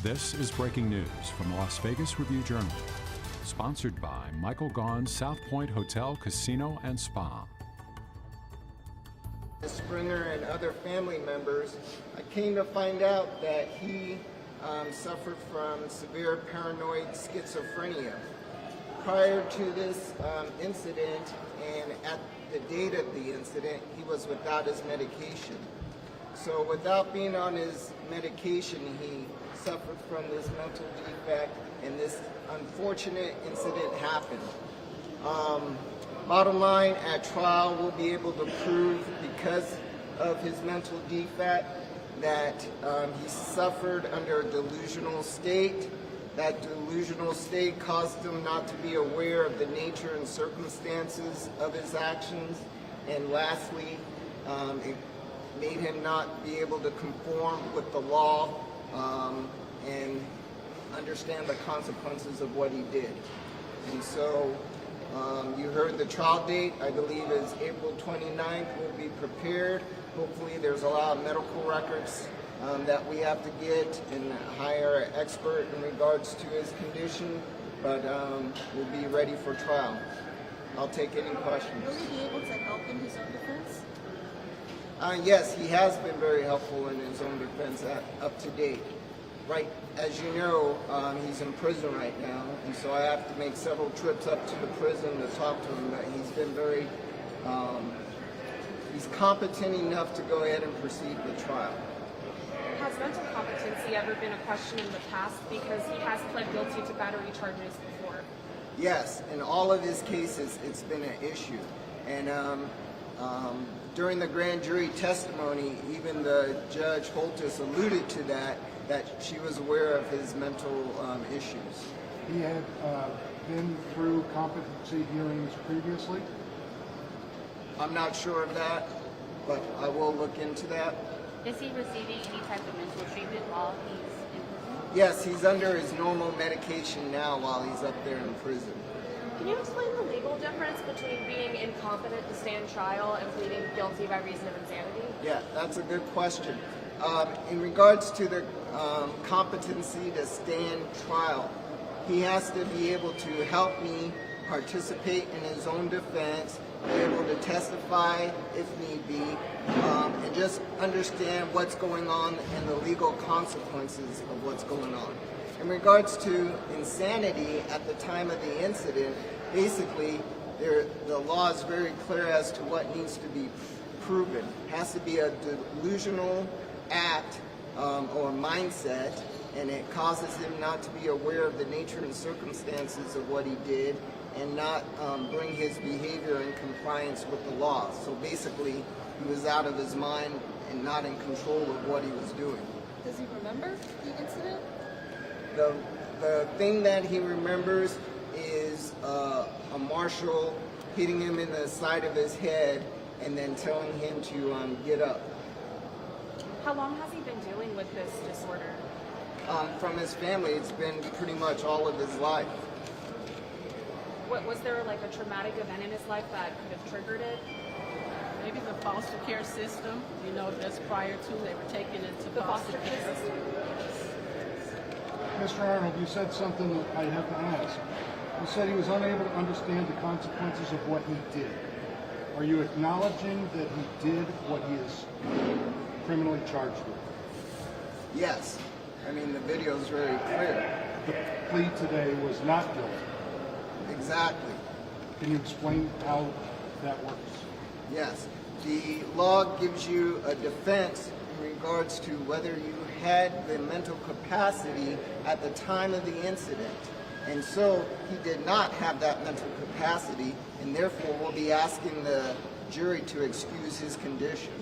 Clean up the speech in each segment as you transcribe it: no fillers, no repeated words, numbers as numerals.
This is breaking news from the Las Vegas Review-Journal, sponsored by Michael Gaughan's South Point Hotel, Casino, and Spa. Springer and other family members, I came to find out that he suffered from severe paranoid schizophrenia. Prior to this incident, and at the date of the incident, he was without his medication. So without being on his medication, he suffered from this mental defect, and this unfortunate incident happened. Bottom line, at trial, we'll be able to prove, because of his mental defect, that he suffered under a delusional state. That delusional state caused him not to be aware of the nature and circumstances of his actions. And lastly, it made him not be able to conform with the law and understand the consequences of what he did. And so you heard the trial date, I believe, is April 29th. We'll be prepared. Hopefully there's a lot of medical records that we have to get and hire an expert in regards to his condition, but we'll be ready for trial. I'll take any questions. Will he be able to help in his own defense? Yes, he has been very helpful in his own defense up to date. Right, as you know, he's in prison right now, and so I have to make several trips up to the prison to talk to him, but he's been very, he's competent enough to go ahead and proceed with trial. Has mental competency ever been a question in the past, because he has pled guilty to battery charges before? Yes, in all of his cases, it's been an issue. And during the grand jury testimony, even the Judge Holtis alluded to that she was aware of his mental issues. He had been through competency hearings previously? I'm not sure of that, but I will look into that. Is he receiving any type of mental treatment while he's in prison? Yes, he's under his normal medication now while he's up there in prison. Can you explain the legal difference between being incompetent to stand trial and pleading guilty by reason of insanity? Yeah, that's a good question. In regards to the competency to stand trial, he has to be able to help me participate in his own defense, be able to testify if need be, and just understand what's going on and the legal consequences of what's going on. In regards to insanity at the time of the incident, basically the law is very clear as to what needs to be proven. It has to be a delusional act or mindset, and it causes him not to be aware of the nature and circumstances of what he did, and not bring his behavior in compliance with the law. So basically, he was out of his mind and not in control of what he was doing. Does he remember the incident? The thing that he remembers is a marshal hitting him in the side of his head and then telling him to get up. How long has he been dealing with this disorder? From his family, it's been pretty much all of his life. Was there like a traumatic event in his life that could have triggered it? Maybe the foster care system, just prior to they were taken into The foster care system? Mr. Arnold, you said something that I have to ask. You said he was unable to understand the consequences of what he did. Are you acknowledging that he did what he is criminally charged with? Yes. I mean, the video is very clear. The plea today was not guilty. Exactly. Can you explain how that works? Yes. The law gives you a defense in regards to whether you had the mental capacity at the time of the incident. And so he did not have that mental capacity, and therefore we'll be asking the jury to excuse his condition.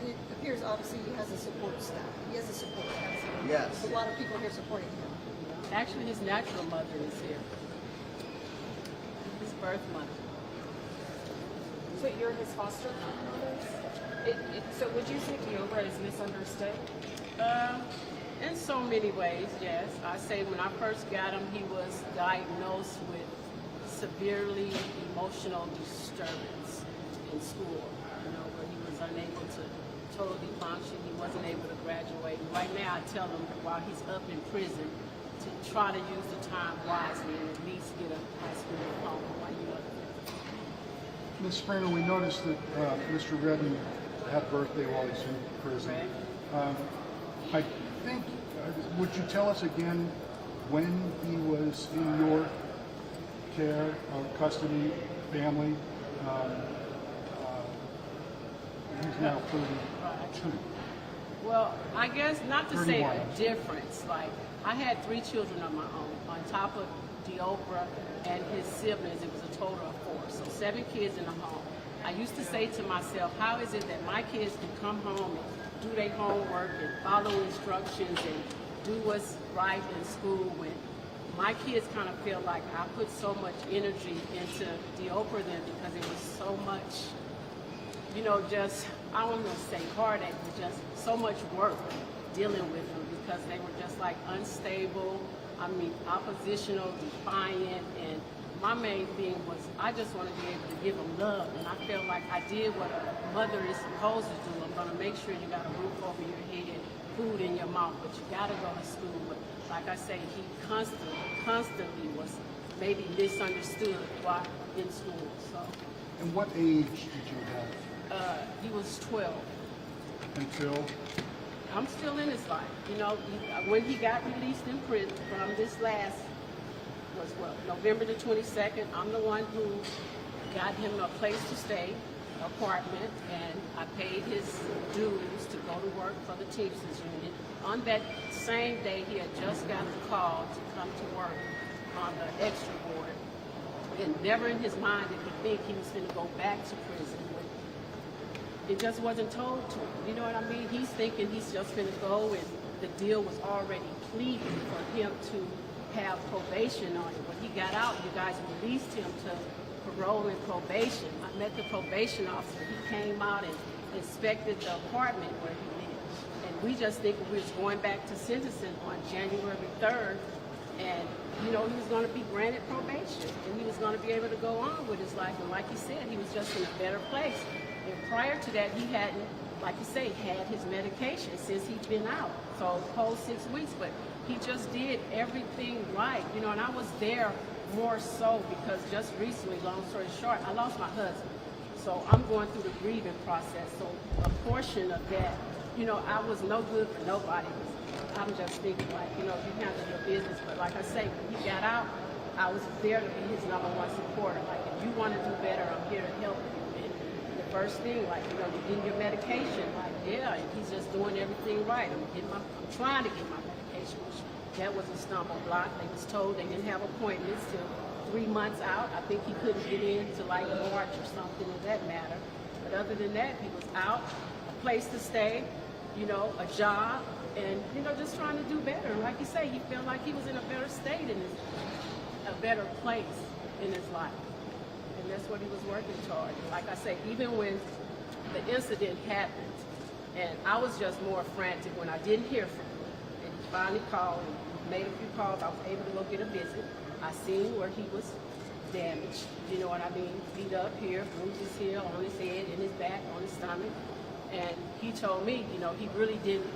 And it appears obviously he has a support staff. He has a support staff. Yes. There's a lot of people here supporting him. Actually, his natural mother is here. His birth mother. So you're his foster mother? So would you say Deobra is misunderstood? In so many ways, yes. I say when I first got him, he was diagnosed with severely emotional disturbance in school, where he was unable to totally function. He wasn't able to graduate right now I tell him while he's up in prison to try to use the time wisely and at least get a high school diploma while you're up there. Ms. Springer, we noticed that Mr. Redden had a birthday while he's in prison. I think, would you tell us again when he was in your care, custody, family? He's now 32. Well, I guess not to say 31. a difference. Like, I had 3 children of my own. On top of Deobra and his siblings, it was a total of 4. So 7 kids in the home. I used to say to myself, how is it that my kids can come home and do their homework and follow instructions and do what's right in school when my kids kind of feel like I put so much energy into Deobra then because it was so much, you know, just, I don't want to say heartache, but just so much work dealing with them because they were just like unstable, oppositional, defiant, and my main thing was I just want to be able to give them love, and I felt like I did what a mother is supposed to do. I'm going to make sure you got a roof over your head, food in your mouth, but you got to go to school. But like I say, he constantly was maybe misunderstood while in school. So. And what age did you have? He was 12. Until? I'm still in his life. You know, when he got released in prison from this last, was what, November the 22nd, I'm the one who got him a place to stay, apartment, and I paid his dues to go to work for the Teamsters Union. On that same day, he had just got the call to come to work on the extra board. And never in his mind did he think he was going to go back to prison. It just wasn't told to him. You know what I mean? He's thinking he's just going to go, and the deal was already pleaded for him to have probation on it. When he got out, you guys released him to parole and probation. I met the probation officer. He came out and inspected the apartment where he lived. And we just think we was going back to sentencing on January 3rd. And, you know, he was going to be granted probation. And he was going to be able to go on with his life. And like he said, he was just in a better place. And prior to that, he hadn't, like you say, had his medication since he'd been out. So the whole 6 weeks, but he just did everything right, you know, and I was there more so because just recently, long story short, I lost my husband. So I'm going through the grieving process. So a portion of that, you know, I was no good for nobody. I'm just thinking like, you know, you handle your business. But like I say, when he got out, I was there to be his #1 supporter. Like, if you want to do better, I'm here to help you. First thing, like, you know, you're getting your medication, like, yeah, and he's just doing everything right. I'm trying to get my medication, which that was a stumbling block. They was told they didn't have appointments till 3 months out. I think he couldn't get in to like March or something of that matter. But other than that, he was out, a place to stay, you know, a job, and, you know, just trying to do better. Like you say, he felt like he was in a better state, a better place in his life. And that's what he was working toward. Like I say, even when the incident happened, and I was just more frantic when I didn't hear from him. And he finally called and made a few calls. I was able to go get a visit. I seen where he was damaged. You know what I mean? Beat up here, bruises here, on his head, in his back, on his stomach. And he told me, you know, he really didn't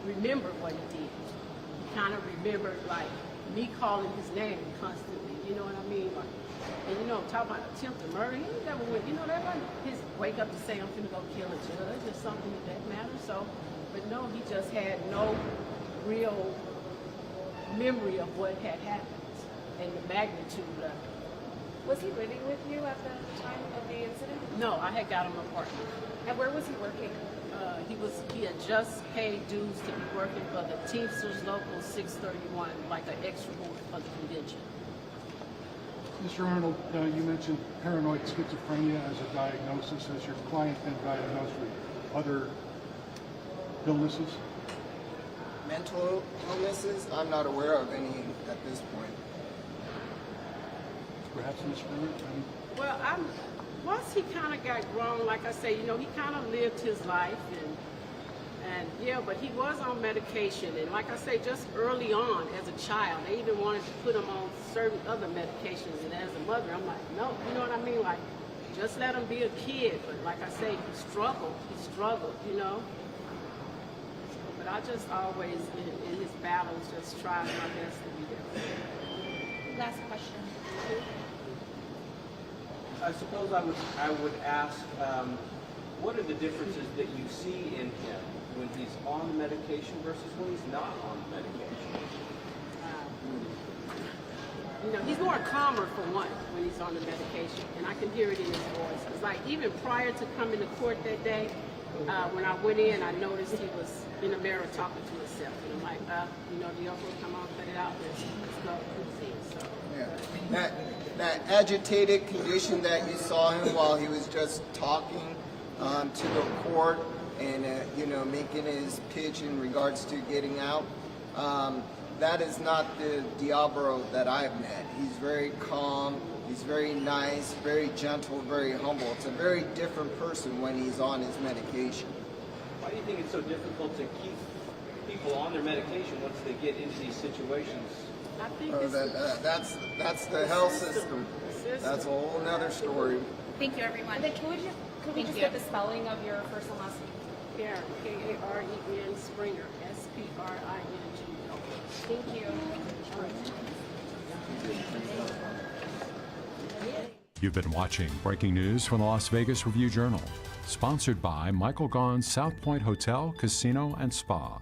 remember what he did. He kind of remembered, like, me calling his name constantly. You know what I mean? Like, and you know, talking about attempted murder, he never went, you know, that wasn't his wake up to say, I'm finna go kill a judge or something of that matter. So, but no, he just had no real memory of what had happened and the magnitude of it. Was he living with you at the time of the incident? No, I had got him an apartment. And where was he working? He had just paid dues to be working for the Teamsters Local 631, like an extra board for the convention. Mr. Arnold, you mentioned paranoid schizophrenia as a diagnosis. Has your client been diagnosed with other illnesses? Mental illnesses? I'm not aware of any at this point. Perhaps Ms. Springer? Well, once he kind of got grown, like I say, you know, he kind of lived his life, and yeah, but he was on medication, and like I say, just early on as a child, they even wanted to put him on certain other medications, and as a mother, I'm like, no, you know what I mean? Like, just let him be a kid, but like I say, he struggled, you know? But I just always, in his battles, just try my best to be there. Last question. I suppose I would ask, what are the differences that you see in him when he's on the medication versus when he's not on the medication? You know, he's more calmer for one when he's on the medication, and I can hear it in his voice. It's like even prior to coming to court that day, when I went in, I noticed he was in the mirror talking to himself, and I'm like, you know, Deobra, come on, cut it out, let's go. So, Yeah. That agitated condition that you saw him while he was just talking to the court and you know, making his pitch in regards to getting out. That is not the Deobra that I've met. He's very calm, he's very nice, very gentle, very humble. It's a very different person when he's on his medication. Why do you think it's so difficult to keep people on their medication once they get into these situations? I think That's the health system. That's a whole nother story. Thank you, everyone. And then could we just get the spelling of your first and last name? Karen, K-A-R-E-N, Springer, S-P-R-I-N-G. Thank you. You've been watching Breaking News from the Las Vegas Review-Journal, sponsored by Michael Gaughan's South Point Hotel, Casino, and Spa.